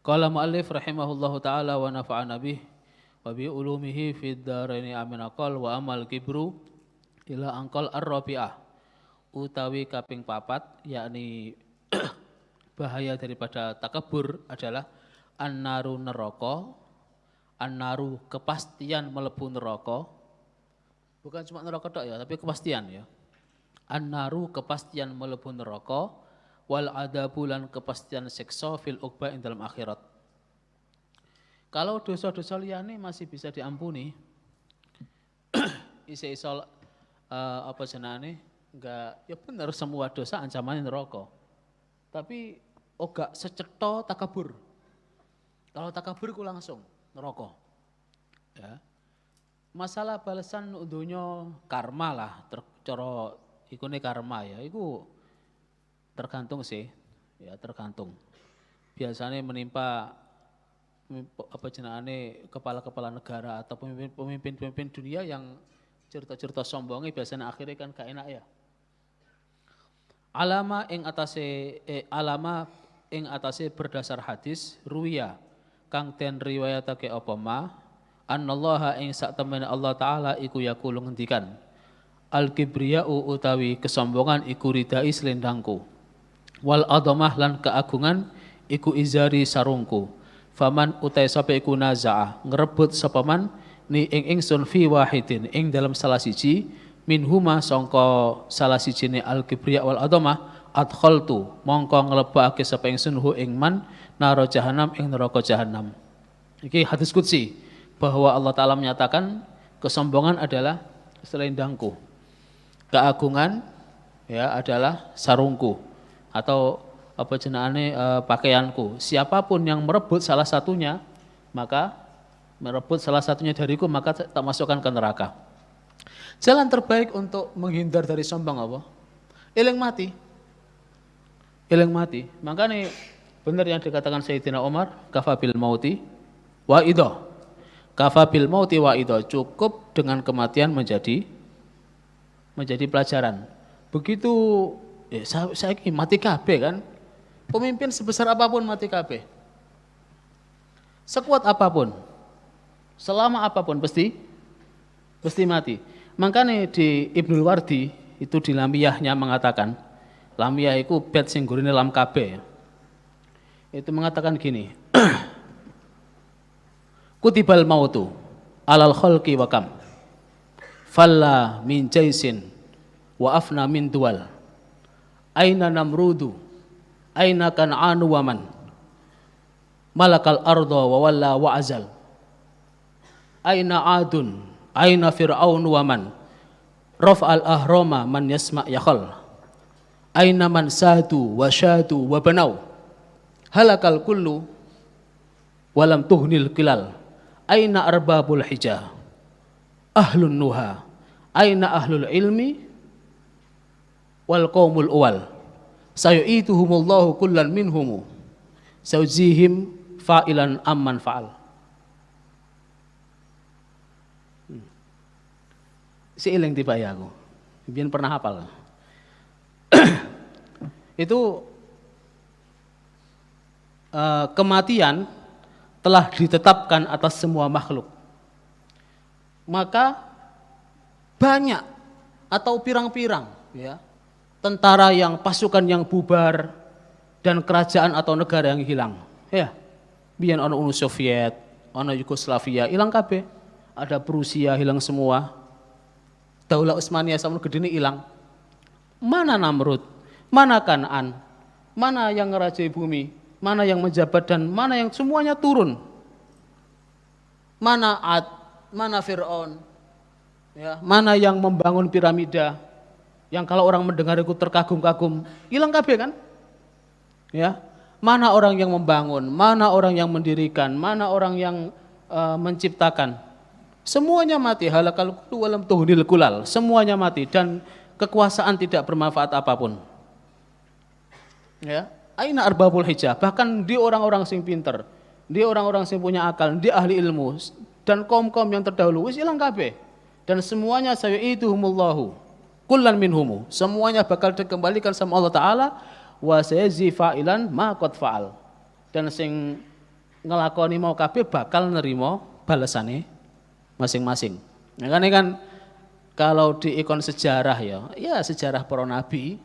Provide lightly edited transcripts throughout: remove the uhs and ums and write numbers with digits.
Qala mu'allif rahimahullahu ta'ala wa nafa'ana bih wa bi ulumihi fid dharaini amin aqal wa amal kibru ila angkol ar-rabi'ah utawi kaping papat, yakni bahaya daripada takabur adalah an-naru neraka, an-naru kepastian melebu neraka, bukan cuma neraka tok ya, tapi kepastian ya. An-naru kepastian melebu neraka, wal adabulan kepastian siksa fil uqba ing dalam akhirat. Kalau dosa-dosa liyane masih bisa diampuni, iso apa jenenge, enggak ya bener semua dosa ancamannya neraka. Tapi gak secetha takabur. Kalau takabur ku langsung neraka. Ya. Masalah balasan dunya karma lah, cara ikune karma ya, iku tergantung sih. Ya, tergantung. Biasanya menimpa apa jenenge kepala-kepala negara atau pemimpin-pemimpin dunia yang cerita-cerita sombongnya biasanya akhirnya kan gak enak ya. Alama ing atase berdasar hadis ruwiya kang den riwayatake apa ma annallaha ing sak temene Allah taala iku yaqulu ngendikan al kibriya'u utawi kesombongan iku ridai selendangku wal adhamah lan keagungan iku izari sarungku faman utai sapa iku naza'ah ngrebut sapa man ni ing ingsun fi wahidin ing dalam salah siji minhuma sangka salah sijine al kibriya wal adhamah adkhaltu mongko nglebokake sapa ingsun hu ing man naro jahanam ing neraka jahanam. Iki hadis qudsi bahwa Allah taala menyatakan kesombongan adalah selendangku, keagungan ya adalah sarungku atau apa jenenge pakaianku. Siapapun yang merebut salah satunya dariku maka tak masukkan ke neraka. Jalan terbaik untuk menghindar dari sombong apa? Eling mati. Eling mati. Makanya benar yang dikatakan Sayyidina Umar, kafabil mauti wa idho. Kafabil mauti wa idho, cukup dengan kematian menjadi pelajaran. Begitu saya mati kabeh kan. Pemimpin sebesar apapun mati kabeh. Sekuat apapun, selama apapun pasti mati. Makanya di Ibnul Wardi itu di Lamiyahnya mengatakan, Lamiyah itu bed sing gurine lam kabeh. Itu mengatakan gini, kutibal mautu alal khalqi wa kam falla min jaisin wa afna min dual aina namrudu aina kan'anu wa man malakal arda wa walla wa azal aina adun aina fir'aun wa man raf'al ahrama man yasma' yakhal aina man sadu wa syadu wa banau halakal kullu walam tuhnil kilal aina arbabul hijah ahlun nuha aina ahlul ilmi wal qaumul uwal sayu'ituhumullahu kullan minhumu saujihim fa'ilan amman fa'al. Seiling tiba ya aku biar pernah hafal. Itu kematian telah ditetapkan atas semua makhluk. Maka banyak atau pirang-pirang ya tentara yang pasukan yang bubar dan kerajaan atau negara yang hilang. Ya. Biyen ana Uni Soviet, ana Yugoslavia hilang kabeh. Ada Prusia hilang semua. Daulah Utsmaniyah sama gedene hilang. Mana Namrud? Mana Kan'an? Mana yang ngerajai bumi? Mana yang menjabat dan mana yang semuanya turun? Mana Ad? Mana Fir'aun? Ya, mana yang membangun piramida? Yang kalau orang mendengar itu terkagum-kagum, hilang kabeh kan? Ya. Mana orang yang membangun? Mana orang yang mendirikan? Mana orang yang menciptakan? Semuanya mati, halakal kullu walam tuhnil kulal. Semuanya mati dan kekuasaan tidak bermanfaat apapun. Ya, aina arbabul hijah, bahkan di orang-orang sing pinter, di orang-orang sing punya akal, di ahli ilmu dan kaum-kaum yang terdahulu wis ilang kabeh. Dan semuanya sayu'ituhumullahu kullan minhumu. Semuanya bakal dikembalikan sama Allah taala wa sayzi fa'ilan ma qad fa'al. Dan sing ngelakoni mau kabeh bakal nerima balesane masing-masing. Makanya kan kalau di ikon sejarah ya sejarah para nabi,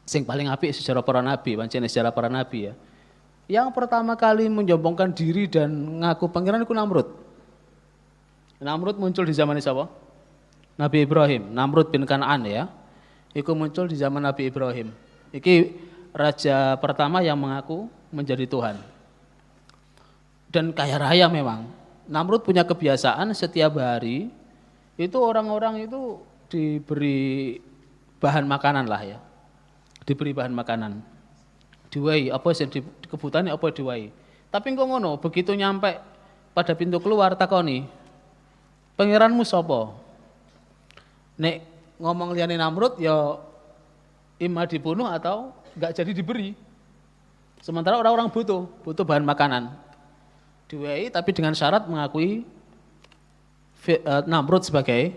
sing paling apik sejarah para nabi, pancen sejarah para nabi ya. Yang pertama kali menyombongkan diri dan ngaku pangeran itu Namrud. Namrud muncul di zaman siapa? Nabi Ibrahim, Namrud bin Kan'an ya. Iku muncul di zaman Nabi Ibrahim. Iki raja pertama yang mengaku menjadi Tuhan. Dan kaya raya memang. Namrud punya kebiasaan setiap hari itu orang-orang itu diberi bahan makanan lah ya. Diberi bahan makanan. Diwai apa sih kebutuhannya apa diwai. Tapi kok ngono, begitu nyampe pada pintu keluar takoni, pangeranmu sapa? Nek ngomong liyane Namrud ya imma dibunuh atau enggak jadi diberi. Sementara orang-orang butuh bahan makanan. Diwai tapi dengan syarat mengakui Namrud sebagai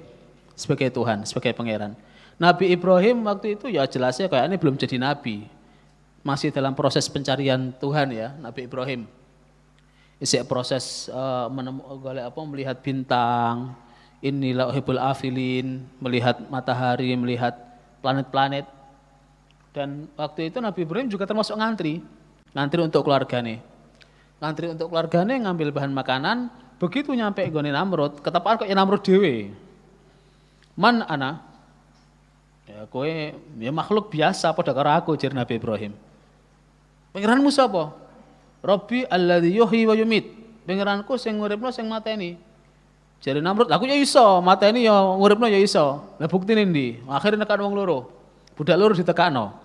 Tuhan, sebagai pangeran. Nabi Ibrahim waktu itu ya jelasnya kayaknya belum jadi nabi. Masih dalam proses pencarian Tuhan ya, Nabi Ibrahim. Isi proses melihat bintang, inilah uhibbul afilin, melihat matahari, melihat planet-planet. Dan waktu itu Nabi Ibrahim juga termasuk ngantri untuk keluarganya. Ngantri untuk keluarganya ngambil bahan makanan, begitu nyampe gone Namrud, ketepaan kok ya Namrud dhewe. Man ana? Ya kowe ya makhluk biasa padha karo aku jar Nabi Ibrahim. Pangeranmu sapa? Rabbi alladzi yuhyi wa yumit. Pangeranku sing nguripno sing mateni. Jare Namrud, aku ya iso, mateni ya nguripno ya iso. Lah buktine ndi? Akhire nekan wong loro. Budak loro ditekakno.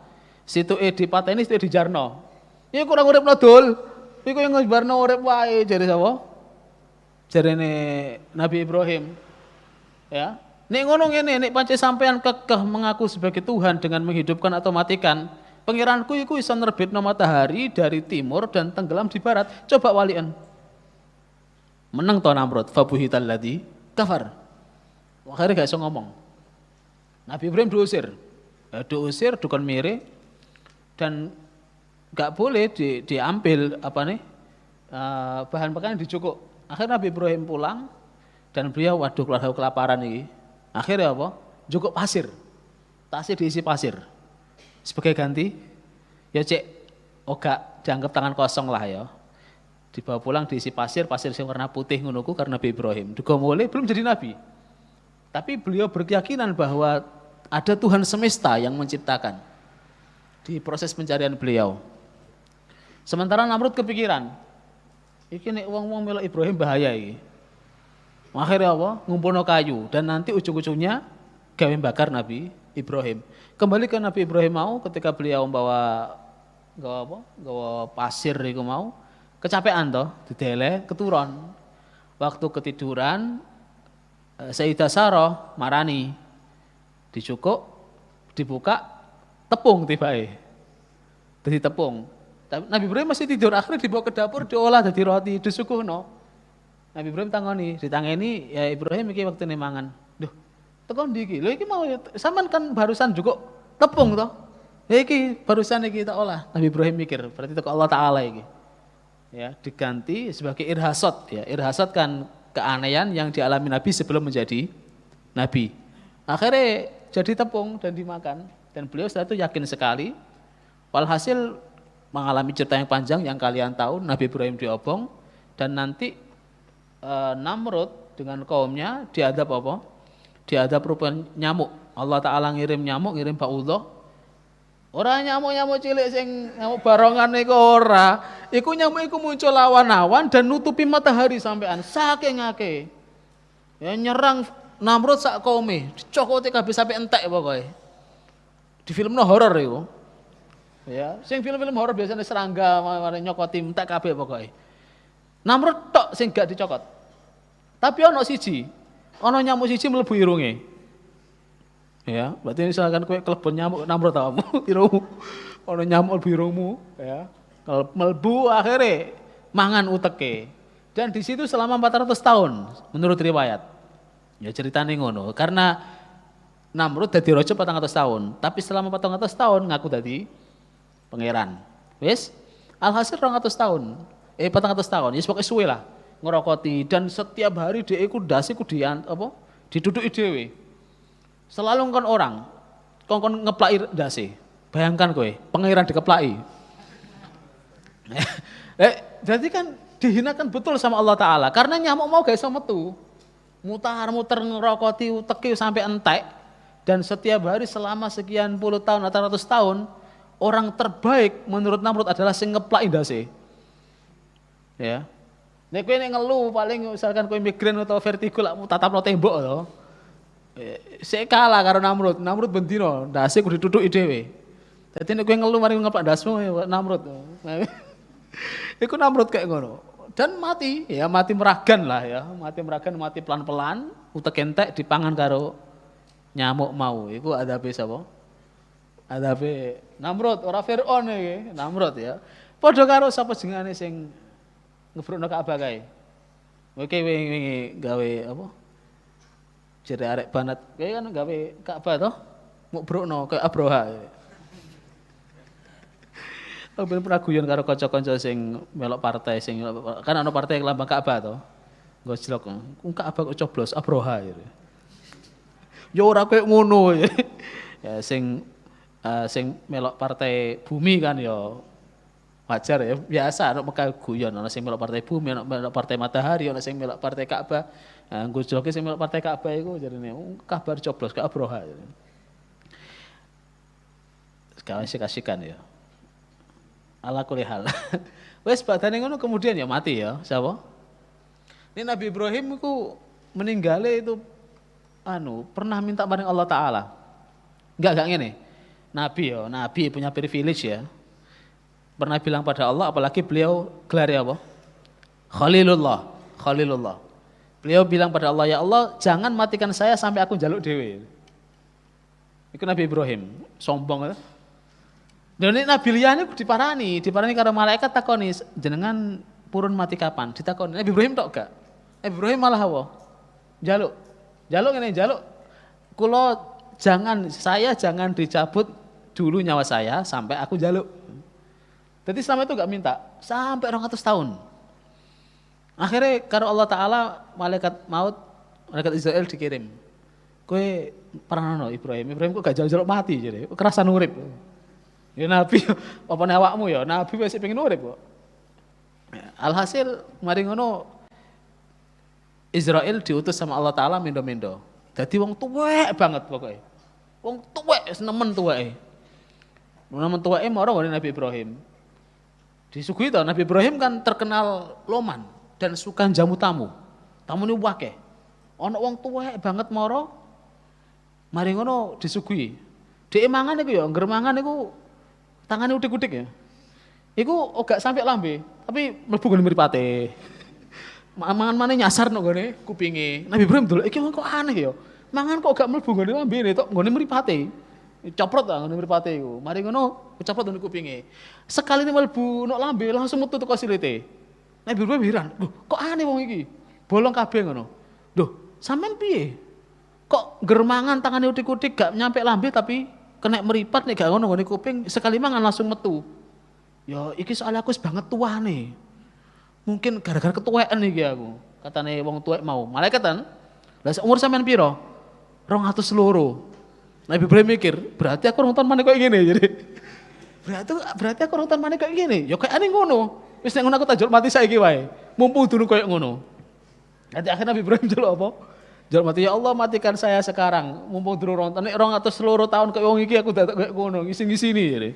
Situke dipateni, situke dijarno. Ya kurang nguripno dul. Iku yang ngebarno urip wae jare sapa? Jarene Nabi Ibrahim. Ya. Nek ngono ngene, nek pancen sampean kekeh mengaku sebagai Tuhan dengan menghidupkan atau matikan, pangeranku iku iso nerbitno matahari dari timur dan tenggelam di barat. Coba walian. Meneng to Namrud, fabuhital ladzi kafar. Akhirnya gak iso ngomong. Nabi Ibrahim diusir. Diusir dukun mire dan gak boleh diambil bahan makanan dicukuk. Akhirnya Nabi Ibrahim pulang dan beliau waduh keluarga kelaparan ini. Akhirnya apa? Cukup pasir. Tasnya diisi pasir. Sebagai ganti ya cek gak dianggap tangan kosong lah ya. Dibawa pulang diisi pasir sing warna putih ngono ku karena Nabi Ibrahim. Duga mulai belum jadi nabi. Tapi beliau berkeyakinan bahwa ada Tuhan semesta yang menciptakan di proses pencarian beliau. Sementara Namrud kepikiran, iki nek wong-wong melok Ibrahim bahaya iki. Akhirnya apa? Ngumpulno kayu dan nanti ujung-ujungnya gawe bakar Nabi Ibrahim. Kembali ke Nabi Ibrahim mau ketika beliau gawa pasir iku mau, kecapean toh, didele keturun. Waktu ketiduran Sayyidah Sarah marani. Dicukuk, dibuka, tepung tibae. Dadi tepung. Nabi Ibrahim masih tidur, akhirnya dibawa ke dapur, diolah jadi roti, disuguhno. Nabi Ibrahim ditangeni, ya Ibrahim iki waktune mangan. Duh, tekan ndi iki? Lho iki mau sampean kan barusan juga tepung toh. Ya iki barusan iki tak olah. Nabi Ibrahim mikir, berarti teko Allah Taala iki. Ya, diganti sebagai irhasot ya. Irhasot kan keanehan yang dialami Nabi sebelum menjadi nabi. Akhirnya jadi tepung dan dimakan dan beliau setelah itu yakin sekali. Walhasil mengalami cerita yang panjang yang kalian tahu, Nabi Ibrahim diobong dan nanti Namrud dengan kaumnya diadab apa? Diadab rupa nyamuk. Allah Ta'ala ngirim nyamuk, ngirim ba'udhah. Ora nyamuk-nyamuk cilik sing nyamuk barongan iku ora. Iku nyamuk iku muncul awan-awan dan nutupi matahari sampean saking akeh. Ya nyerang Namrud sak kaume, dicokote kabeh sampe entek pokoke. Di filmno horor iku. Ya, sing film-film horor biasanya serangga mari nyokoti entek kabeh pokoke. Namrud tok sing gak dicokot. Tapi ana siji, ana nyamuk siji mlebu irunge. Ya, berarti misalkan kowe kelebon nyamuk Namrud tawamu, irungmu. Ana nyamuk mlebu irungmu, ya. Kalau mlebu akhirnya mangan uteke. Dan di situ selama 400 tahun menurut riwayat. Ya ceritane ngono, karena Namrud dadi raja 400 tahun, tapi selama 400 tahun ngaku dadi pangeran. Wis, alhasil 200 tahun. tahun. Ya pokoke suwe lah ngerokoti dan setiap hari dhek iku ndase ku diduduki dhewe. Selalu kon orang kon ngeplaki ndase. Bayangkan kowe, pangeran dikeplaki. Jadi kan dihinakan betul sama Allah Ta'ala karena nyamuk mau gak iso metu. Mutar-muter ngerokoti uteki sampai entek dan setiap hari selama sekian puluh tahun atau ratus tahun orang terbaik menurut Namrud adalah sing ngeplaki ndase. Ya. Nek kowe nek ngeluh paling misalkan kowe migrain atau vertigo lak tatapno tembok to. Sik kalah karo Namrud. Namrud bendino ndase kudu ditutuki dhewe. Dadi nek kowe ngeluh mari ngeplak ndasmu ya Namrud. Iku Namrud kayak ngono. Dan mati, ya mati meragan lah ya, mati pelan-pelan, utek entek dipangan karo nyamuk mau. Iku adabe sapa? Adabe Namrud, ora Firaun iki, Namrud ya. Padha karo sapa jenengane sing ngebrukno Ka'bah kae. Kowe wingi gawe apa? Jere arek banat, kowe kan gawe Ka'bah toh? Muk brukno kayak Abroha. Aku pernah guyon karo kanca-kanca sing melok partai sing kan ana partai lambang Ka'bah to. Gojlok. Ka'bah kok coblos Abroha gitu. Ya ora koyo ngono ya. Ya sing melok partai bumi kan ya wajar ya biasa ana meka guyon ana sing melok partai bumi ana melok partai matahari ana sing melok partai Ka'bah. Nah gojloke sing melok partai Ka'bah iku jarine kabar coblos ke Abroha. Sekarang kasihkan ya. Ala kulli hal. Wes badane ngono kemudian ya mati ya, siapa? Ini Nabi Ibrahim itu meninggalnya itu pernah minta bareng Allah Taala. Enggak ngene. Nabi punya privilege ya. Pernah bilang pada Allah apalagi beliau gelarnya apa? Khalilullah. Beliau bilang pada Allah, ya Allah, jangan matikan saya sampai aku njaluk dhewe. Itu Nabi Ibrahim, sombong ya. Dan ini Nabi liyane diparani karo malaikat takoni jenengan purun mati kapan? Ditakoni Nabi Ibrahim tok gak? Nabi Ibrahim malah apa? Jaluk ngene jaluk. Saya jangan dicabut dulu nyawa saya sampai aku jaluk. Jadi selama itu gak minta sampai 200 tahun. Akhirnya karo Allah Taala malaikat Israel dikirim. Kowe paranono Ibrahim kok gak jaluk mati jadi kerasan urip. Ya Nabi, apa awakmu ya? Nabi wis pengen urip kok. Alhasil mari ngono Israel diutus sama Allah Taala mendo-mendo. Dadi wong tuwek banget pokoknya. Wong tuwek nemen tuweke. Nemen tuweke mara ngene Nabi Ibrahim. Disuguhi to Nabi Ibrahim kan terkenal loman dan suka jamu tamu. Tamune akeh. Ana wong tuwek banget mara mari ngono disuguhi. Dhek mangan iku ya, ngger mangan iku tangannya udik-udik ya. Iku gak sampai lambe, tapi mlebu ngene mripate. Mangan maneh nyasar nang gone kupinge. Nabi Ibrahim delok iki kok aneh ya. Mangan kok gak mlebu ngene lambene tok ngene mripate. Coprot ta ngene mripate iku. Mari ngono coprot ngene kupinge. Sekali mlebu nang lambe langsung metu teko silite. Nabi Ibrahim heran, "Loh, kok aneh wong iki? Bolong kabeh ngono." "Loh, sampean piye? Kok ngger mangan tangane udik-udik gak nyampe lambe tapi kena meripat nih gak ngono ngene kuping sekali mangan langsung metu. Ya iki soalnya aku wis banget tuane. Mungkin gara-gara ketuaan iki aku. Katane wong tuwek mau. Malaikat kan. Lah umur sampean piro? 200 Nabi Ibrahim mikir, berarti aku rong tahun maneh koyo ngene jadi. Berarti aku rong tahun maneh koyo ngene. Ya kayak aneh ngono. Wis nek ngono aku tak mati saiki wae. Mumpung durung koyo ngono. Nanti akhirnya Nabi Ibrahim delok apa? Jaluk mati, ya Allah matikan saya sekarang. Mumpung durung nek 200 tahun koyo wong iki aku dadak koyo ngono, ngisi-ngisini jadi.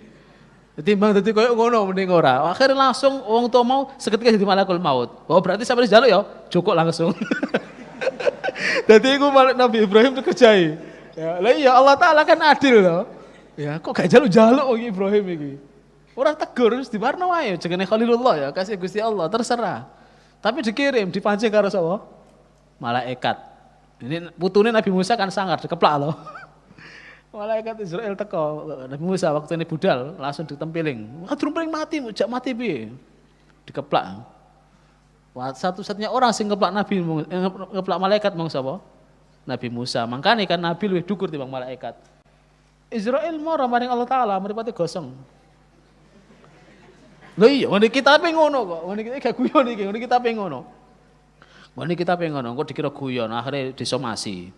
Timbang dadi koyo ngono mending ora. Akhirnya langsung wong tua mau seketika jadi malakul maut. Oh berarti sampai jaluk ya, cukup langsung. Dadi iku Nabi Ibrahim dikerjai. Ya, lah iya Allah Taala kan adil loh. Ya, kok gak jaluk-jaluk wong Ibrahim iki. Ora tegur wis diwarno wae jenenge Khalilullah ya, kasih Gusti Allah terserah. Tapi dikirim dipancing karo sapa? Malaikat. Ini putune Nabi Musa kan sangar dikeplak loh. Malaikat Israel teko Nabi Musa waktu ini budal langsung ditempiling. Durung paling mati, jak mati piye? Dikeplak. Wah, satu-satunya orang sing ngeplak Nabi ngeplak malaikat mong sapa? Nabi Musa. Mangkane kan Nabi luwih dhukur timbang malaikat. Israel mara maring Allah Taala mripate gosong. Lho iya, ngene kitabe ngono kok. Ngene iki gak guyon iki, ngene kitabe ngono. Ngene kitabe ngono, kok dikira guyon, akhire disomasi.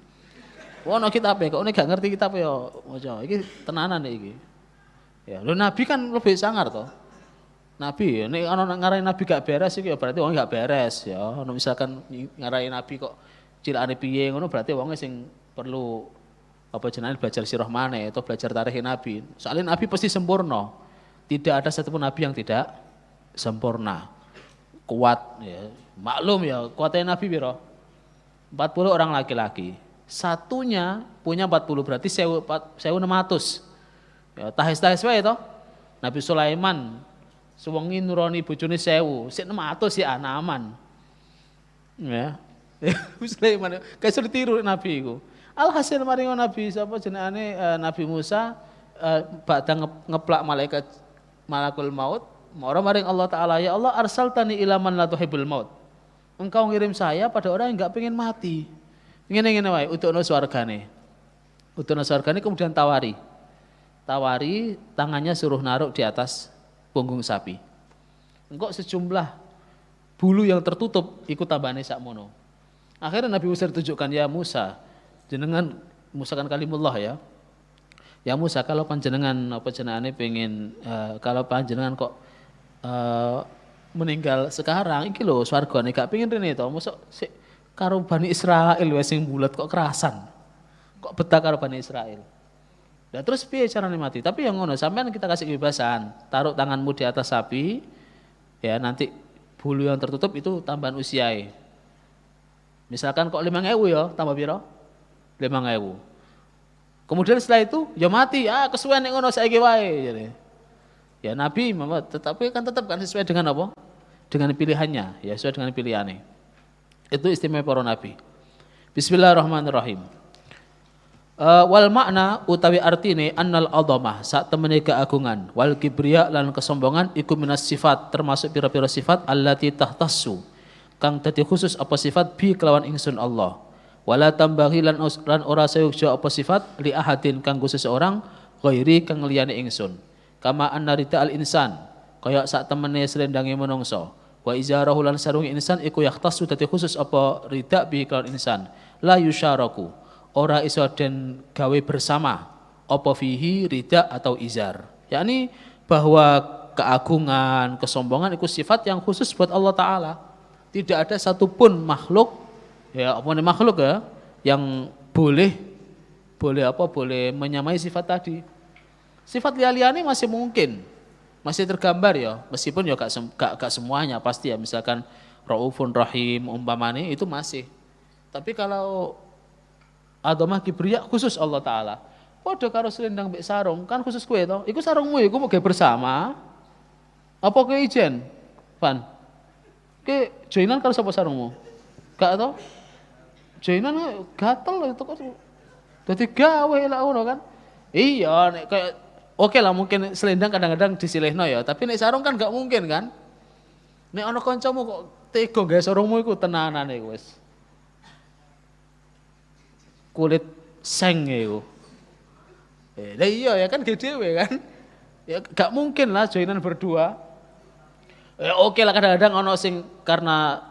Ono kitabe kok, ngene gak ngerti kitabe yo maca. Iki tenanan iki. Ya, lho Nabi kan lebih sangar toh. Nabi, nek ana ngarani Nabi gak beres iki ya berarti wong gak beres ya. Ono misalkan ngarani Nabi kok cilakane piye ngono berarti wonge sing perlu apa jenenge belajar sirah maneh atau belajar tarikh Nabi. Soalnya Nabi pasti sempurna. Tidak ada satupun Nabi yang tidak sempurna. Kuat ya. Maklum ya, kuatnya Nabi piro? 40 orang laki-laki. Satunya punya 40 berarti 1600. Ya, tahes-tahes wae to. Nabi Sulaiman suwengi nuroni bojone 1000, sik 600 si aman. Ya. Sulaiman kayak ditiru Nabi iku. Alhasil mari Nabi sapa jenenge Nabi Musa badhe ngeplak malakul maut, mara maring Allah Taala, ya Allah arsaltani ila man la tuhibbul maut. Engkau ngirim saya pada orang yang enggak pengen mati. Ngene-ngene wae utukno swargane. Utukno swargane kemudian tawari. Tawari tangannya suruh naruh di atas punggung sapi. Engkau sejumlah bulu yang tertutup ikut tambahane sakmono. Akhirnya Nabi Musa ditunjukkan, ya Musa, jenengan Musa kan kalimullah ya. Ya Musa, kalau panjenengan apa jenengane pengen kalau panjenengan kok meninggal sekarang iki lho swargane gak pengen rene to. Mosok sik karo Bani Israil wis sing bulet kok kerasan. Kok betah karo Bani Israil. Nah terus piye carane mati? Tapi yang ngono sampean kita kasih kebebasan. Taruh tanganmu di atas sapi. Ya nanti bulu yang tertutup itu tambahan usiae. Misalkan kok 5.000 ya, tambah piro? 5.000. Kemudian setelah itu ya mati, kesuwen nek ngono saiki wae jadi. Ya Nabi tetapi kan tetap kan sesuai dengan apa? Dengan pilihannya, ya sesuai dengan pilihannya. Itu istimewa para nabi. Bismillahirrahmanirrahim. Wal makna utawi artine annal adhamah sak temene keagungan wal kibriya lan kesombongan iku minas sifat termasuk pira-pira sifat allati tahtassu kang dadi khusus apa sifat bi kelawan ingsun Allah. Wala tambahi lan ora sayukja apa sifat li ahadin kanggo seseorang ghairi kang liyane ingsun. Kama anna rida al insan kaya sak temene slendange menungso. Wa izarahu lan sarungi insan iku yahtassu dadi khusus apa rida bi kelawan insan. La yusyaraku ora iso den gawe bersama apa fihi rida atau izar. Yakni bahwa keagungan, kesombongan itu sifat yang khusus buat Allah Ta'ala. Tidak ada satupun makhluk, ya apa makhluk ya, yang boleh menyamai sifat tadi. Sifat liya-liyane masih mungkin, masih tergambar ya, meskipun ya gak semuanya pasti ya, misalkan Raufun Rahim umpamane itu masih. Tapi kalau Adhamah kibriya khusus Allah Ta'ala. Padha karo selendang mbek sarung kan khusus kowe to. Iku sarungmu iku mau gawe bersama. Apa kowe ijen? Pan. Ke joinan karo sapa sarungmu? Gak to? Joinan gatel itu kok. Dadi gawe lah ngono kan. Iya nek kayak oke lah mungkin selendang kadang-kadang disilihno ya, tapi nek sarung kan gak mungkin kan. Nek ana kancamu kok tega gawe sarungmu iku tenanan iku wis. Kulit seng itu. Lah iya ya kan dhewe kan. Ya gak mungkin lah joinan berdua. Ya oke lah kadang-kadang ono sing karena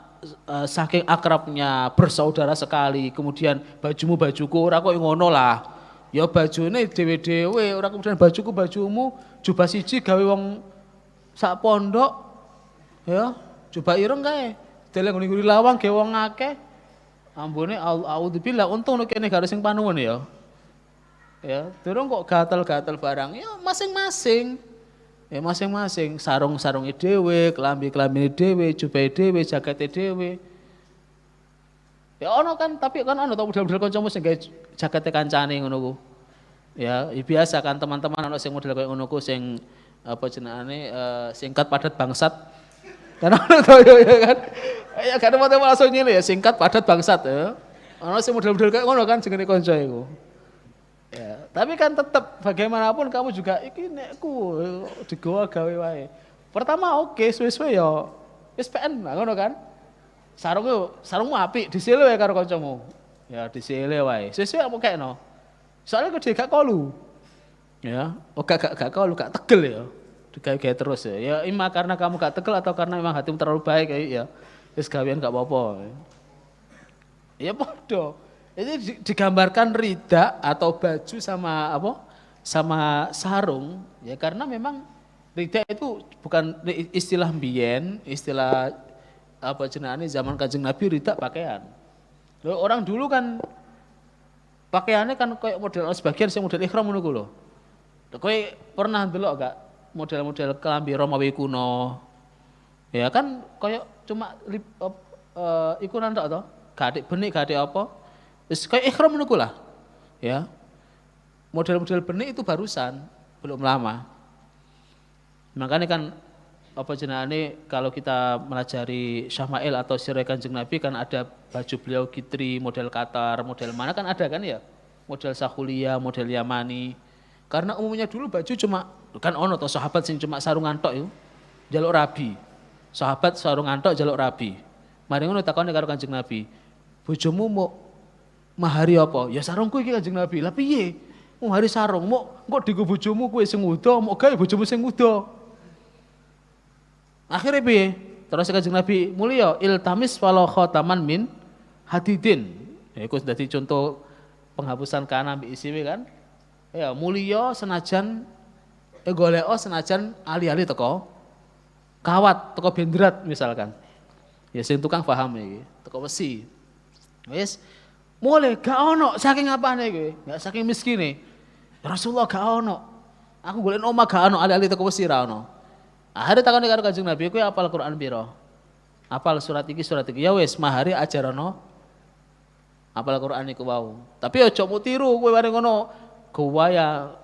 saking akrabnya bersaudara sekali, kemudian bajuku ora kok ngono lah. Ya bajune dhewe-dhewe, ora kemudian bajuku bajumu jubah siji gawe wong sak pondok. Ya, jubah ireng kae. Deleng nguri lawang gawe wong akeh. Ambune auzubillah untung nek kene gak sing panuwun ya. Ya, durung kok gatel-gatel barang. Ya masing-masing. Ya masing-masing, sarung-sarunge dhewe, klambi-klambine dhewe, jubahe dhewe, jakete dhewe. Ya ono kan, tapi kan ono to model-model kancamu sing gawe jakete kancane ngono ku. Ya, biasa kan teman-teman ono sing model koyo ngono ku sing apa jenengane singkat padat bangsat. Kan ono to ya kan. Ya kan mau langsung nyile ya singkat padat bangsat ya. Ono sing model-model kayak ngono kan jenenge kanca iku. Ya, tapi kan tetap bagaimanapun kamu juga iki nekku digawa gawe wae. Pertama oke, suwe-suwe ya wis PN lah ngono kan. Sarungmu apik disile wae karo kancamu. Ya disile wae. Suwe-suwe apa kekno. Soalnya kok gak kolu. Ya, gak kolu, gak tegel ya. Kayak terus ya. Ya ima karena kamu gak tekel atau karena memang hatimu terlalu baik ya. Wis gawean gak apa-apa. Ya podo. Ini digambarkan rida atau baju sama apa? Sama sarung ya karena memang rida itu bukan istilah mbiyen, istilah apa jenenge zaman Kanjeng Nabi rida pakaian. Loh, orang dulu kan pakaiannya kan kayak model sebagian sing model ihram ngono ku lho. Kowe pernah ndelok gak model-model kelambi Romawi kuno? Ya kan kayak cuma iku nantok to, gak adik benik, gak adik apa. Wis kayak ihram ngono ku lah. Ya. Model-model benik itu barusan, belum lama. Makanya kan apa jenenge kalau kita melajari Syama'il atau Sirah Kanjeng Nabi kan ada baju beliau kitri, model Qatar, model mana kan ada kan ya? Model Sahulia, model Yamani. Karena umumnya dulu baju cuma kan ono to sahabat sing cuma sarungan tok iku njaluk rabi. Sahabat sarungan tok njaluk rabi. Mari ngono takone karo Kanjeng Nabi. Bojomu mau mahari apa? Ya sarungku iki Kanjeng Nabi. Lah piye? Mau hari sarung, mau engko digo bojomu kowe sing nguda, mau gawe bojomu sing nguda. Akhirnya piye? Terus Kanjeng Nabi mulia iltamis walau khataman min hadidin. Ya iku dadi contoh penghapusan kana mbek isiwe kan. Ya mulia senajan golek senajan ali-ali teko kawat, teko bendrat misalkan. Ya sing tukang paham iki, teko besi. Wis mulai gak ono saking apane kowe? Gak saking miskine. Rasulullah gak ono. Aku golek omah gak ono ali-ali teko besi ra ono. Akhirnya takoni karo Kanjeng Nabi, kowe apal Quran piro? Apal surat iki surat iki. Ya wis mahari ajarana apal Quran iku wau. Tapi aja mu tiru kowe mari ngono. Kowe ya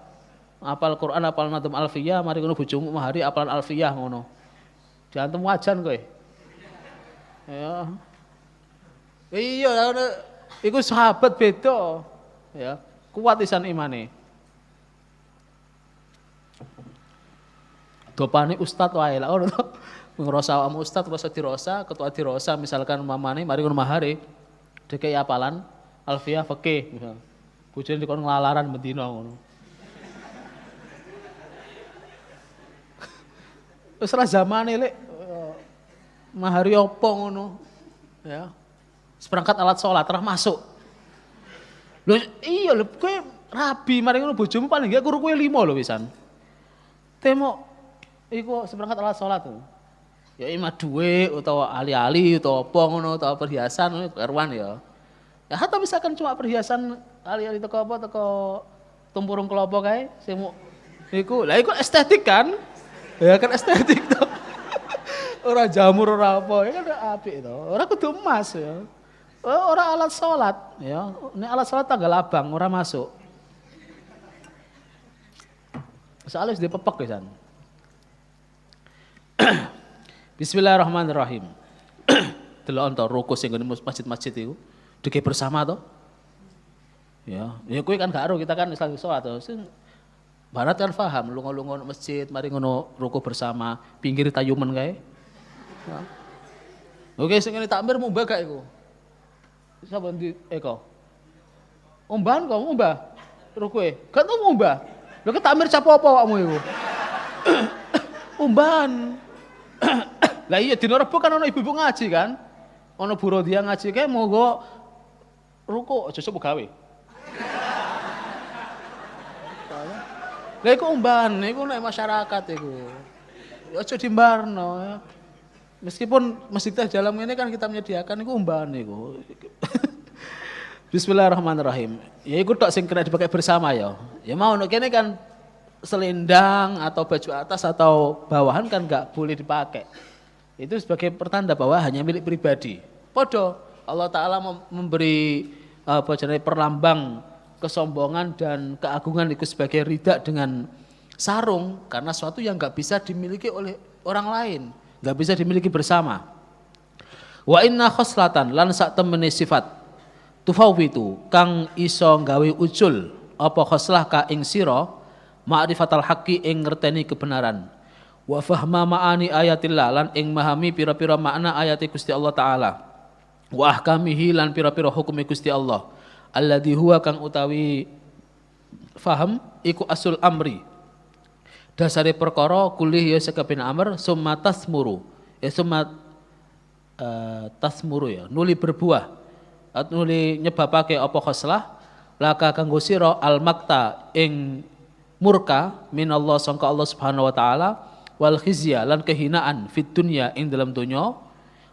apal Quran apal Nadum Alfiyah mari ngono bojomu mahari apalan Alfiyah ngono. Diantem wajan kowe. Ya. Iya, iku sahabat beda. Ya, kuat isan imane. Dopane ustad wae lah ngono to. Ngrosa awakmu ustad rasa dirosa, ketua dirosa misalkan mamane mari ngono mahari dikei apalan Alfiyah fikih misal. Bojone dikon nglalaran bendina ngono. Wis ra zamane lek mahari apa ngono. Ya. Seperangkat alat sholat terus masuk. Lho iya lho kowe rabi mari ngono bojomu paling gak kuru kowe 5 lho wisan. Temo iku seperangkat alat sholat tuh. Ya ima duwe utawa ali-ali utawa apa ngono utawa perhiasan karuan ya. Ya atau misalkan cuma perhiasan ali-ali teko apa teko tumpurung kelapa kae sing iku. Lah iku estetik kan? Ya kan estetik to. Ora jamur ora apa, ya kan apik to. Ora kudu emas ya. Ora alat salat ya. Nek alat salat tanggal abang ora masuk. Soalnya wis dipepek pisan. Bismillahirrahmanirrahim. Delok ento ruku sing ngene masjid-masjid iku dike bersama to. Ya kowe kan gak ero kita kan lagi salat to. Sing barat kan paham lunga-lunga masjid mari ngono ruku bersama, pinggir tayumen kae. Ya. Oke sing ngene takmir mumbah gak iku? Sapa ndi eko? Ombahan kok mumbah. Rukuke. Gak tau mumbah. Lho ke takmir capo apa awakmu iku? Umbahan. Lah iya dina Rebo kan ana ibu-ibu ngaji kan? Ana Bu Rodia ngaji kae monggo ruku aja sok gawe. Lah iku umbahan, iku nek masyarakat iku. Aja dimbarno ya. Meskipun masjid dalam ini kan kita menyediakan iku umbahan iku. Bismillahirrahmanirrahim. Ya iku tok sing kena dipakai bersama ya. Ya mau nek kene kan selendang atau baju atas atau bawahan kan enggak boleh dipakai. Itu sebagai pertanda bahwa hanya milik pribadi. Podo Allah Ta'ala memberi perlambang kesombongan dan keagungan itu sebagai ridha dengan sarung karena sesuatu yang enggak bisa dimiliki oleh orang lain, enggak bisa dimiliki bersama. Wa inna khoslatan lan sak temene sifat tufawitu kang iso gawe ucul apa khoslah ka ing sira ma'rifatal haqqi ing ngerteni kebenaran wa fahma ma'ani ayatillah lan ing memahami pira-pira makna ayat Gusti Allah Ta'ala wa ahkamihi lan pira-pira hukum Gusti Allah alladzi huwa kang utawi faham iku asul amri Dasare perkara kulih ya sekabehane amr summa tasmuru. Ya summa tasmuru ya, nuli berbuah. Atau nuli nyebabake apa khoslah laka kanggo sira al makta ing murka minallah sangka Allah Subhanahu wa taala wal khizya lan kehinaan fit dunya ing dalam dunya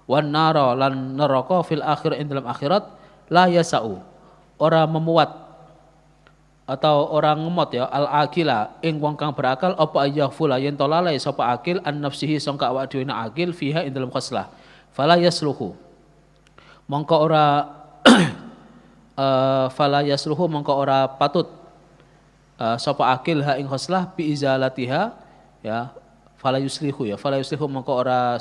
wan nara lan neraka fil akhir ing dalam akhirat la yasau ora memuat atau orang ngemot ya al akila ing wong kang berakal apa ayahfula yen to lalai sapa akil an nafsihi sangka awak dhewe akil fiha ing dalam khoslah fala yasluhu mongko ora fala yasluhu mongko ora patut sapa akil ha ing khoslah bi izalatiha ya fala yuslihu mongko ora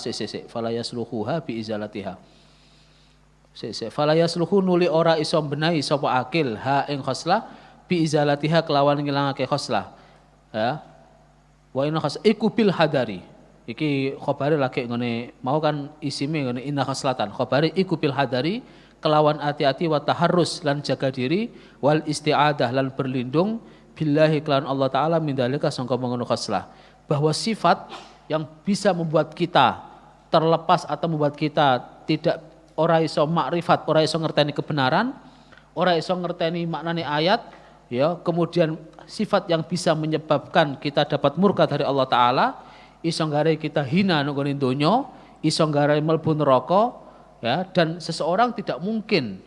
fala yasluhu ha bi izalatiha fala yasluhu nuli ora iso benahi sapa akil ha ing khoslah bi izalatiha kelawan ngilangake khoslah ya wa inna khos iku bil hadari iki khabare lagi ngene mau kan isime ngene inna khoslatan khabare iku bil hadari kelawan hati-hati wa taharrus lan jaga diri wal isti'adah lan berlindung billahi kelawan Allah taala min dalika sangka mengono khoslah bahwa sifat yang bisa membuat kita terlepas atau membuat kita tidak ora iso makrifat, ora iso ngerteni kebenaran, ora iso ngerteni maknane ayat ya, kemudian sifat yang bisa menyebabkan kita dapat murka dari Allah Ta'ala, iso nggare kita hina nungguin donya, iso nggare mlebu neraka, ya, dan seseorang tidak mungkin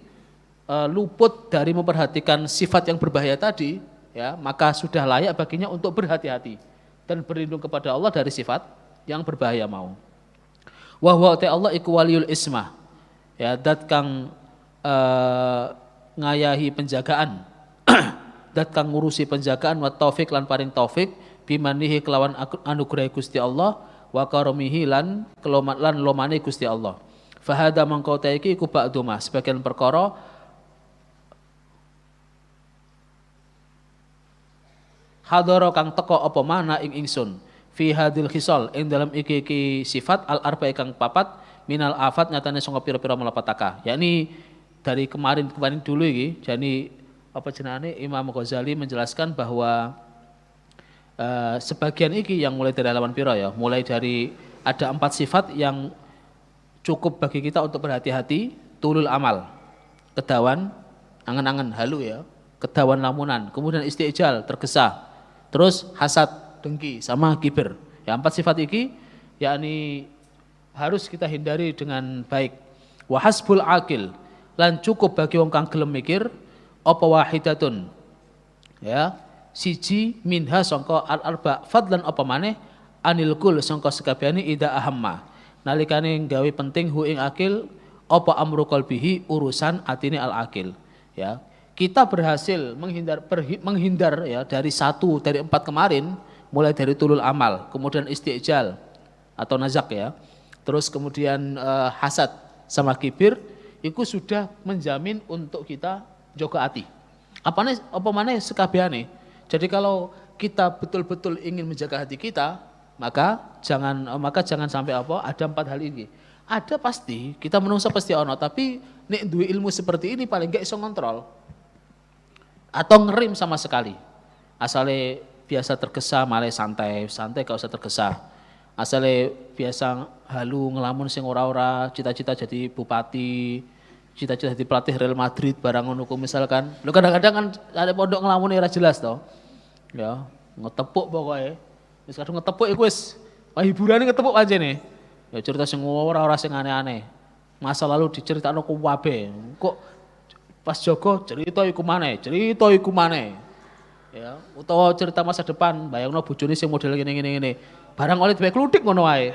luput dari memperhatikan sifat yang berbahaya tadi, ya, maka sudah layak baginya untuk berhati-hati dan berlindung kepada Allah dari sifat yang berbahaya mau. Wa huwa Allah iku waliyul ismah, ya, dat kang ngayahi penjagaan. Dat kang ngurusi penjagaan wa taufik lan paring taufik bimanihi kelawan anugerah Gusti Allah wa karomihi lan lomane Gusti Allah. Fahada mangkau taiki iku ba'duma sebagian perkara hadara kang teko apa mana ing ingsun fi hadil khisal ing dalam iki sifat al arba kang papat minal afat nyatane sanga pira-pira malapetaka, yakni dari kemarin dulu iki jani apa jenenge Imam Ghazali menjelaskan bahwa sebagian iki yang mulai dari halaman piro ya, mulai dari ada 4 sifat yang cukup bagi kita untuk berhati-hati, tulul amal, kedawan, angan-angan halu ya, kedawan lamunan, kemudian istijal, tergesa, terus hasad, dengki, sama kibir. Ya 4 sifat iki yakni harus kita hindari dengan baik. Wa hasbul akil, lan cukup bagi wong kang gelem mikir apa wahidatun ya siji minha sangka al arba fadlan apa maneh anil kul sangka sekabehane ida ahamma nalikane gawe penting hu ing akil apa amru qalbihi urusan atine al akil ya. Kita berhasil menghindar ya dari 1 dari 4 kemarin, mulai dari tulul amal, kemudian istijal atau nazak ya, terus kemudian hasad sama kibir, itu sudah menjamin untuk kita jaga hati. Apa mana sekabehane. Jadi kalau kita betul-betul ingin menjaga hati kita, maka jangan sampai ada 4 hal ini. Ada pasti, kita menungso pasti ono, tapi nek duwe ilmu seperti ini paling gak iso ngontrol. Atau ngerim sama sekali. Asale biasa tergesa malah santai gak usah tergesa. Asale biasa halu ngelamun sing ora-ora, cita-cita jadi bupati, cita-cita jadi pelatih Real Madrid barang ngono misalkan. Lu kadang-kadang kan ada pondok ngelamun ora jelas toh. Ya, ngetepuk pokoknya. Wis kadung ngetepuk iku wis hiburane ngetepuk aja nih. Ya cerita sing ora sing aneh-aneh. Masa lalu diceritakno ku wabe. Kok pas Joko cerita iku maneh. Ya, utawa cerita masa depan, bayangno bojone sing model ngene-ngene. Barang oleh diwe kluthik ngono wae.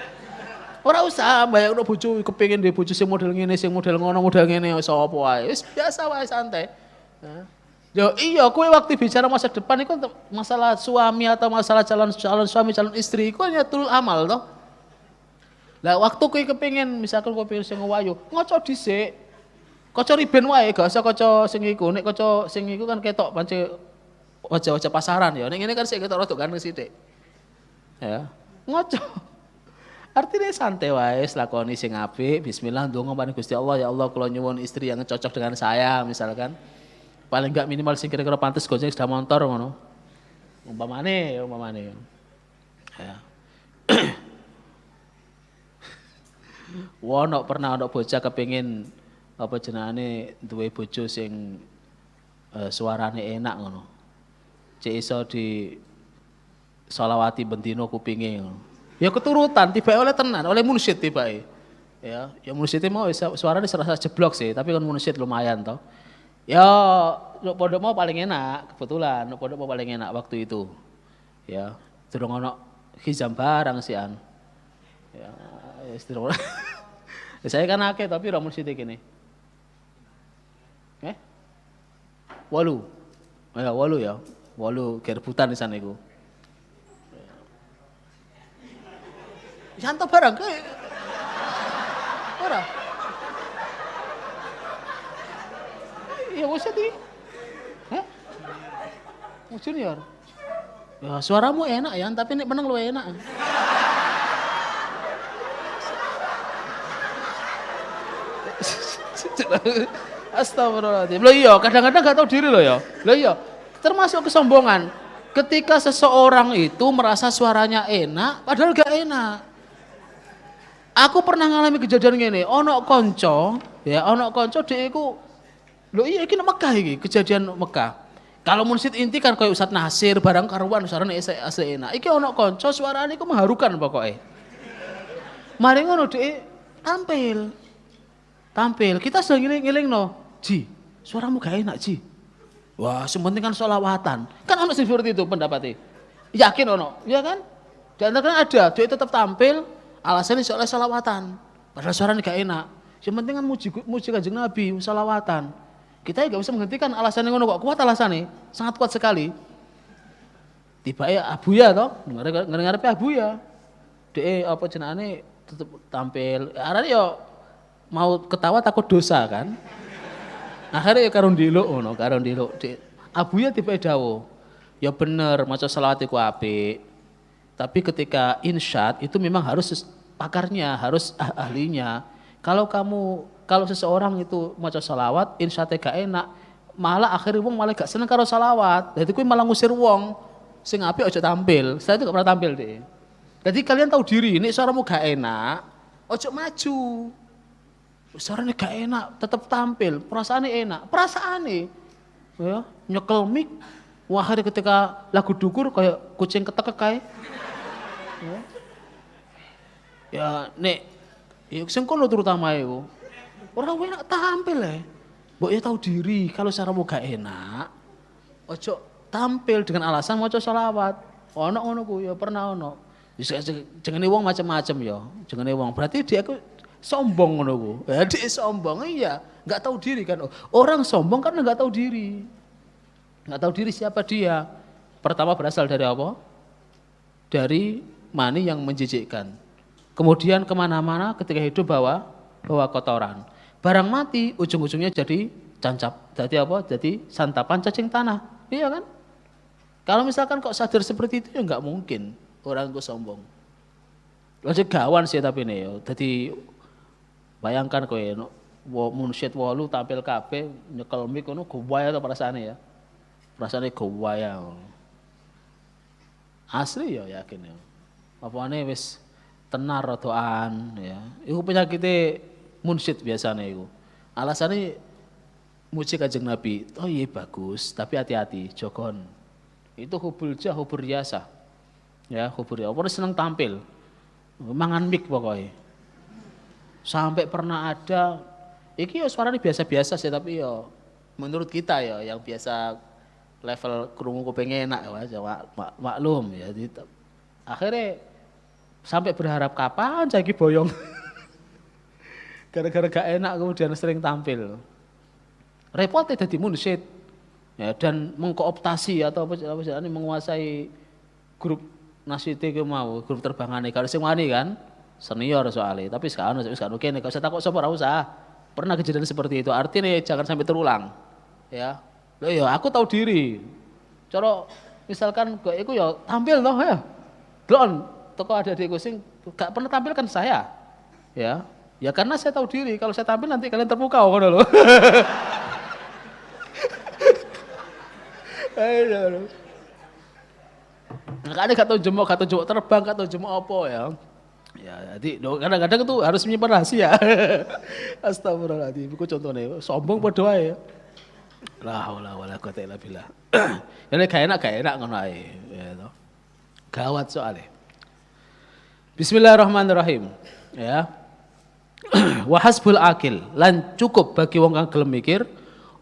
Ora usah bayangno bojo kepengin duwe bojo sing model ngene, sing model ngono, model ngene wis apa wae. Wis biasa wae santai. Ya iya, kowe waktu bicara masa depan itu masalah suami atau masalah calon suami, calon istri itu hanya tul amal toh. Lah waktu kowe kepengin misalkan kowe pengen sing wayu, ngoco dhisik. Kaca riben wae, gak usah kaca sing iku. Nek kaca sing iku kan ketok pancen wajah-wajah pasaran ya. Nek ngene kan sik ketok rodok ganteng sithik. Ya, ngoco. Artinya santai wae, lakoni sing apik, bismillah ndonga marang Gusti Allah, ya Allah kula nyuwun istri yang cocok dengan saya misalkan. Paling enggak minimal sing kira-kira pantes gojek sepeda motor ngono. Umpamane. Ya. Pernah ana bocah kepengin apa jenenge duwe bojo sing suarane enak ngono. Cek iso di sholawati bendino kupinge ngono. Ya keturutan tiba oleh tenan, oleh munsyid tibae. Ya munsyid mau suarane serasa jeblok sih, tapi kan munsyid lumayan toh. Ya Nuk Pondok mau paling enak, kebetulan Nuk Pondok mau paling enak waktu itu. Ya, durung ono hizam barang sih an. Ya, durung. Saya kan akeh tapi ra munsyid kene. 8. Ya 8 ya. 8 gerebutan di sana iku. Santo barang kae. Ora. Iya wis iki. Junior. Ya suaramu enak ya, tapi nek meneng luwih enak. Astagfirullahaladzim. Loh iya, kadang-kadang gak tahu diri loh ya. Loh iya, termasuk kesombongan. Ketika seseorang itu merasa suaranya enak, padahal gak enak. Aku pernah ngalami kejadian gini, ono konco dhek iku. Loh iya iki nek Mekah iki, kejadian Mekah. Kalau munsyid inti kan kayak Ustadz Nasir, barang karuan suarane asli enak. Iki ono konco suarane iku mengharukan pokoknya. Mari ngono dhek tampil. Kita sedang ngiling no, Ji, suaramu gak enak Ji. Wah, sementing kan sholawatan. Kan ono seperti itu pendapatnya. Yakin ono, ya kan? Dan kan ada, dia tetap tampil, alasannya soalnya sholawatan. Padahal suaranya gak enak. Yang penting kan muji Kanjeng Nabi, sholawatan. Kita gak bisa menghentikan alasannya ngono kok kuat alasannya, sangat kuat sekali. Tiba ya Abuya toh, ngarepe Abuya. Dia apa jenenge tetap tampil. Arane yo mau ketawa takut dosa kan. Akhirnya ya karo ndiluk ngono, karo ndiluk. Abuya tiba dawuh, ya bener maca selawat iku apik. Tapi ketika insyad itu memang harus pakarnya, harus ahlinya. Kalau seseorang itu maca selawat, insyadnya gak enak, malah akhirnya wong malah gak seneng karo selawat. Jadi kuwi malah ngusir wong sing apik aja tampil. Saya itu gak pernah tampil deh. Jadi kalian tahu diri, ini suaramu gak enak, ojo maju. Suaranya gak enak, tetap tampil. Perasaannya enak, perasaannya. Ya, nyekel mic. Wah, akhirnya ketika lagu dukur kayak kucing ketekek kae. Ya, nek sing kono terutama iku. Ora enak tampil ya. Mbok ya tahu diri, kalau suaramu gak enak, ojo tampil dengan alasan maca selawat. Ono ngono ku ya pernah ono. Jenenge wong macam-macam ya. Jenenge wong berarti dia ku sombong ngono ku. Ya dia sombong iya, enggak tahu diri kan. Orang sombong kan enggak tahu diri. Enggak tahu diri siapa dia. Pertama berasal dari apa? Dari mani yang menjijikkan. Kemudian kemana-mana ketika hidup bawa kotoran. Barang mati ujung-ujungnya jadi cancap. Jadi apa? Jadi santapan cacing tanah. Iya kan? Kalau misalkan kok sadar seperti itu ya enggak mungkin orang itu sombong. Lha gawan sih tapi ini ya. Jadi bayangkan kowe munsyid 8 tampil kabeh nyekel mic ngono gowaya to perasaane ya. Perasaane gowaya. Asli ya yakin ya. Apane wis tenar rodoan ya. Iku penyakite munsyid biasanya iku. Alasannya muji Kanjeng Nabi. Oh iya bagus, tapi hati-hati, jogon. Itu hubul riasa. Ya, hubur ya. Pokoknya seneng tampil. Mangan mic pokoknya. Sampai pernah ada iki ya suaranya biasa-biasa sih tapi ya menurut kita ya yang biasa level krungu kuping enak ya maklum ya. Akhirnya sampai berharap kapan saiki boyong. Gara-gara gak enak kemudian sering tampil. Repotnya jadi munsyid ya, dan mengkooptasi atau apa menguasai grup nasite ke mau, grup terbangane. Kalau sing wani kan senior soalnya, tapi sekarang kene kalau saya takut sapa ora usah. Pernah kejadian seperti itu. Artinya jangan sampai terulang. Ya. Loh ya aku tahu diri. Cara misalkan kok iku ya tampil toh ya. Delon toko ada adikku sing gak pernah tampil kan saya. Ya. Ya karena saya tahu diri, kalau saya tampil nanti kalian terpukau ngono lho. Ayo. Makanya gak tahu jemuk terbang, gak tahu jemuk apa ya. Ya, jadi kadang-kadang itu harus menyimpan rahasia. Astagfirullahaladzim, itu contohnya, sombong pada wae ya. La haula wala quwata illa billah. Jadi gak enak ngono ae, ya toh. Gawat soalnya. Bismillahirrahmanirrahim. Ya. Wa hasbul akil, lan cukup bagi wong kang gelem mikir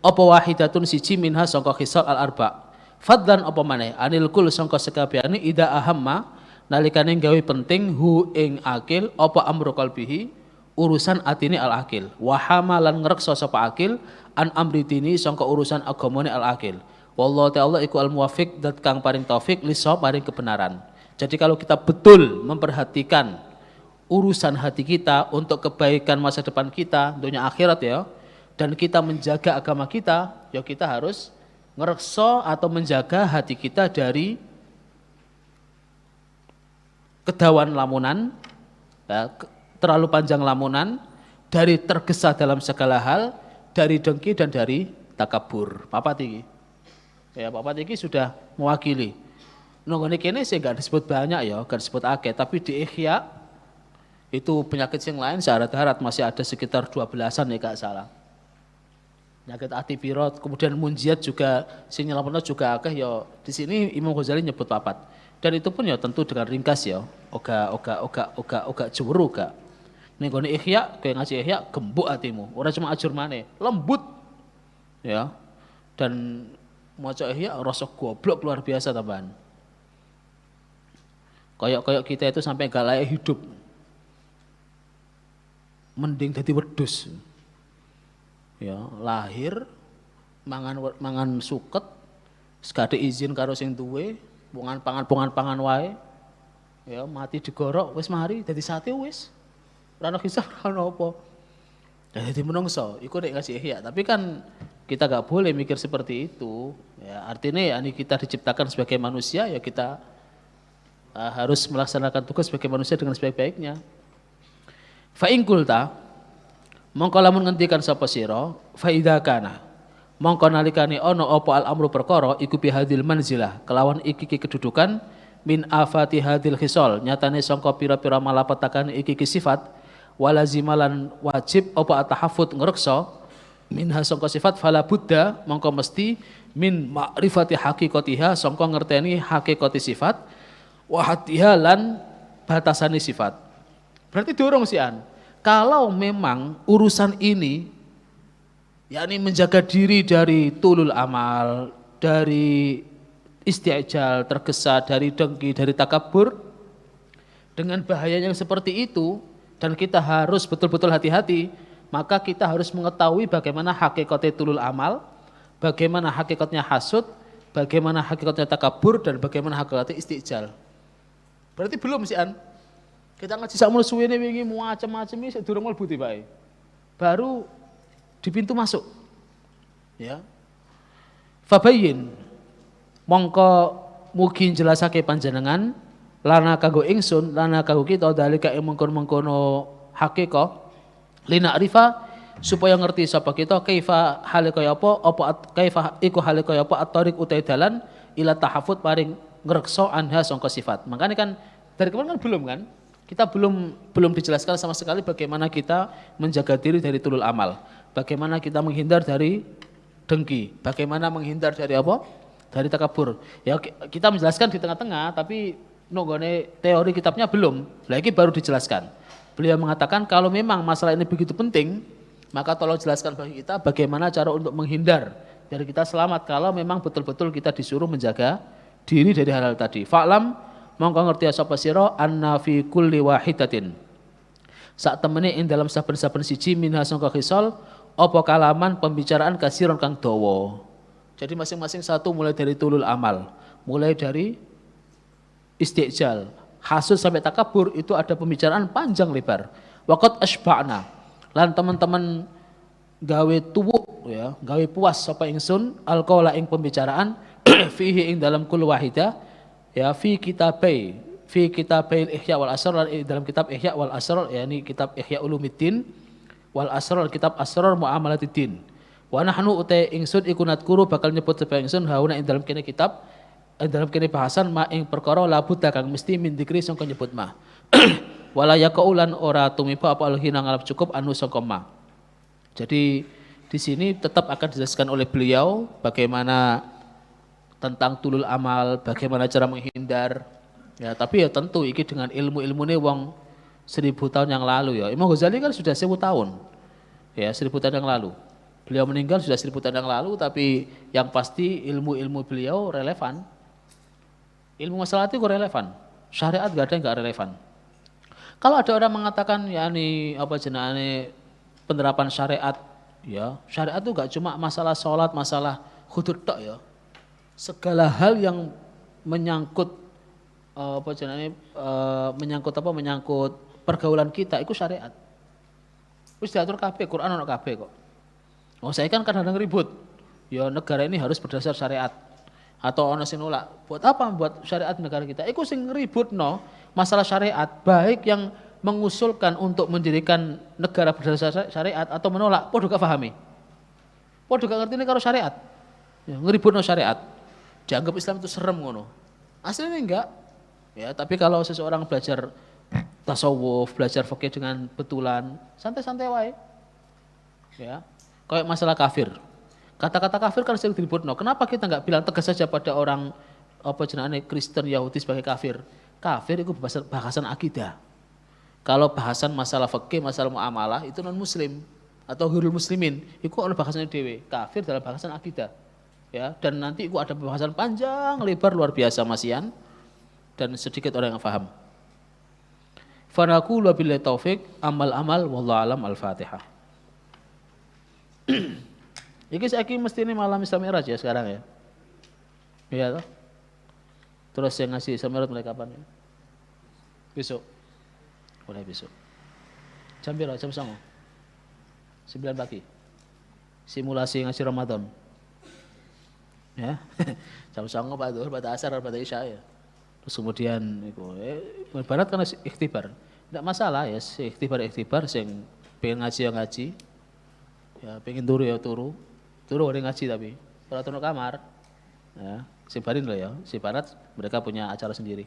apa wahidatun siji minha sangka khisal al arba. Fadlan apa maneh anil kul sangka sekabehane ida ahamma nalikane gawe penting hu ing akil apa amru qalbihi urusan atine al akil wa hamalan ngreksa sapa akil an amri dini sangka urusan agamane al akil wallahu ta'ala iku al muwafiq dat kang paring taufik lisawab paring kebenaran. Jadi kalau kita betul memperhatikan urusan hati kita untuk kebaikan masa depan kita dunia akhirat ya, dan kita menjaga agama kita, ya kita harus ngreksa atau menjaga hati kita dari kedawan lamunan, ya, terlalu panjang lamunan, dari tergesa dalam segala hal, dari dengki dan dari takabur. Papat iki. Ya, papat iki sudah mewakili. Nggone kene sih enggak disebut banyak ya, enggak disebut akeh, tapi di Ihya itu penyakit yang lain syarat-syarat masih ada sekitar 12-an ya gak salah. Penyakit ati pirot, kemudian munjiat juga sing nyelametno juga akeh ya. Di sini Imam Ghazali nyebut papat. Dan itu pun ya tentu dengan ringkas ya. Oga jewuru gak. Ning gone Ihya, kowe ngaji Ihya gembuk atimu, ora cuma ajur maneh, lembut. Ya. Dan maca Ihya rasa goblok luar biasa tambahan. Kayak kita itu sampai gak layak hidup. Mending dadi wedhus. Ya, lahir mangan suket, sekade izin karo sing duwe, pangan wae. Ya, mati digorok wis mari dadi sate wis. Ora ono kisah ora ono apa. Dadi menungso, iku nek ngasih ihya, tapi kan kita gak boleh mikir seperti itu. Ya, artinya ya kita diciptakan sebagai manusia ya kita harus melaksanakan tugas sebagai manusia dengan sebaik-baiknya. Fa in qulta mongko lamun ngendikan sapa sira fa idza kana mongko nalikane ana apa al amru perkara iku bi hadil manzilah kelawan iki kedudukan min afati hadil khisal nyatane sangka pira-pira malapetakan iki sifat walazimalan wajib apa atahaffut ngreksa minha sangka sifat fala buddha mongko mesti min ma'rifati haqiqatiha sangka ngerteni hakikati sifat wa hatiha lan batasane sifat. Berarti dorong sian. Kalau memang urusan ini, yakni menjaga diri dari tulul amal, dari isti'jal, tergesa, dari dengki, dari takabur, dengan bahaya yang seperti itu, dan kita harus betul-betul hati-hati, maka kita harus mengetahui bagaimana hakikatnya tulul amal, bagaimana hakikatnya hasud, bagaimana hakikatnya takabur, dan bagaimana hakikatnya isti'jal. Berarti belum sian. Kita ngaji sakmono suwene wingi macam-macam iki durung mlebu tibake. Baru di pintu masuk. Ya. Fabayyin mongko mugi jelasake panjenengan lana kanggo ingsun lana kanggo kita dalika ing mengkon-mengkono hakikah lina rifa supaya ngerti sapa kita kaifa hale kaya apa kaifa iku hale kaya apa at-tariq utai dalan ila tahafut paring ngrekso anha sangka sifat. Makanya kan dari kemarin kan belum kan? Kita belum dijelaskan sama sekali bagaimana kita menjaga diri dari tulul amal, bagaimana kita menghindar dari dengki, bagaimana menghindar dari apa? Dari takabur. Ya kita menjelaskan di tengah-tengah, tapi nonggone teori kitabnya belum. Lagi baru dijelaskan. Beliau mengatakan kalau memang masalah ini begitu penting, maka tolong jelaskan bagi kita bagaimana cara untuk menghindar dari kita selamat kalau memang betul-betul kita disuruh menjaga diri dari hal-hal tadi. Fa'lam mongko ngerti sapa sira anna fi kulli wahidatin sak temene ing dalam saben-saben siji minha sangka khisal apa kalaman pembicaraan kasiron kang dawa. Jadi masing-masing satu mulai dari tulul amal, mulai dari isti'jal, hasud sampai takabur itu ada pembicaraan panjang lebar. Waqat asba'na lan teman-teman gawe tuwuk ya, gawe puas sapa ingsun alqaula ing pembicaraan fihi ing dalam kul wahidah ya fi kitabai Ihya wal Asrar dalam kitab Ihya wal Asrar yakni kitab Ihya Ulumuddin wal Asrar kitab Asrar Muamalatiddin wa nahnu uta ingsun iku nadkuru bakal nyebut sapa ingsun hauna ing dalam kene kitab dalam kene bahasan ma ing perkara labuta kang mesti min dikri sangka nyebut ma. Wala yaqaulan ora tumiba apa alhina ngalap cukup anu sangka ma. Jadi di sini tetap akan dijelaskan oleh beliau bagaimana tentang tulul amal, bagaimana cara menghindar. Ya, tapi ya tentu iki dengan ilmu-ilmune wong 1000 tahun yang lalu ya. Imam Ghazali kan sudah 1000 tahun. Ya, 1000 tahun yang lalu. Beliau meninggal sudah 1000 tahun yang lalu, tapi yang pasti ilmu-ilmu beliau relevan. Ilmu masalah itu relevan. Syariat gak ada yang gak relevan. Kalau ada orang mengatakan ya ini apa jenenge penerapan syariat, ya syariat itu gak cuma masalah sholat, masalah hudud tok ya. Segala hal yang menyangkut menyangkut pergaulan kita itu syariat. Wis diatur kabeh, Quran ono kabeh kok. Oh, saya kan kadang-kadang ribut. Ya negara ini harus berdasar syariat. Atau ono sing nolak. Buat apa buat syariat negara kita? Iku sing ributno masalah syariat, baik yang mengusulkan untuk mendirikan negara berdasar syariat atau menolak, podo gak pahami. Podo gak ngerti ini karo syariat. Ya, ngeributno syariat. Dianggap Islam itu serem ngono. Aslinya enggak. Ya, tapi kalau seseorang belajar tasawuf, belajar fikih dengan betulan, santai-santai wae. Ya. Kayak masalah kafir. Kata-kata kafir kan sering diributno. Kenapa kita enggak bilang tegas saja pada orang Kristen, Yahudi sebagai kafir? Kafir itu bahasan akidah. Kalau bahasan masalah fikih, masalah muamalah itu non muslim atau hurul muslimin, itu oleh bahasannya dewe. Kafir dalam bahasan akidah. Ya, dan nanti itu ada pembahasan panjang lebar luar biasa masian. Dan sedikit orang yang paham. Fanaqulu billahi taufik amal wallahu alam al-Fatihah. Iki saiki mesti ini malam Isra Mi'raj ya sekarang ya. Iya toh? Terus yang ngasih Isra Mi'raj mulai kapan ya? Besok. Mulai besok. Jam berapa? Jam 9. 9 pagi. Simulasi ngasih Ramadan. Ya. Jam 9 Pak Zuhur, pada asar, pada isya ya. Terus kemudian ibarat kan ikhtibar. Tidak masalah ya, ikhtibar sing pengen ngaji ya ngaji. Ya pengen turu ya turu. Turu orang ngaji tapi ora turu kamar. Ya, sibarin lah ya. Sibarat mereka punya acara sendiri.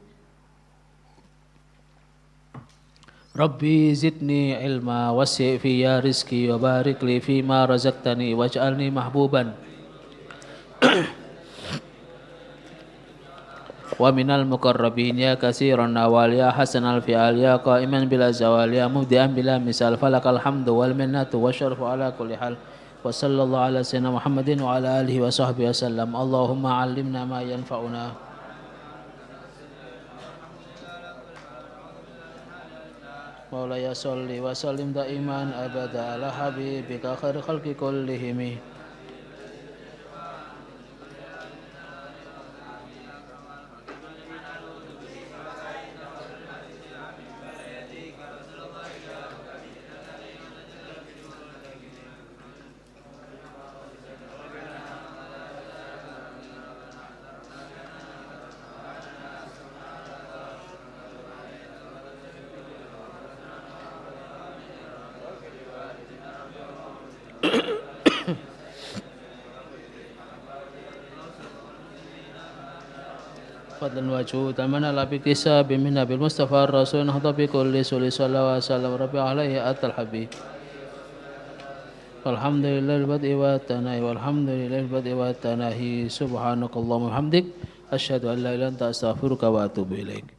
Rabbi zidni ilma wasi' fi ya rizki wa barik li fi ma razaqtani waj'alni mahbuban wa minal muqarrabin ya katsiran nawal ya hasanal fi'al ya qa'iman bila zawal ya mubdi'an bila misal falakal hamdu wal minnatu wasyarfu ala kulli hal wa sallallahu ala sayyidina Muhammadin wa ala alihi wa sahbihi wasallam. Allahumma 'allimna ma yanfa'una Maulaya sholli wa sallim daiman abada ala habibika khair khalqi kullihim. Fadlan wajhu tamana la bikisa bimin nabil mustafa rasul nahda bi kulli suli sallallahu alaihi wasallam rabbi alaihi atal habib walhamdulillahil bad'i wa tanahi walhamdulillahil bad'i wa tanahi subhanakallahumma hamdik asyhadu an la ilaha illa anta astaghfiruka wa atubu ilaik.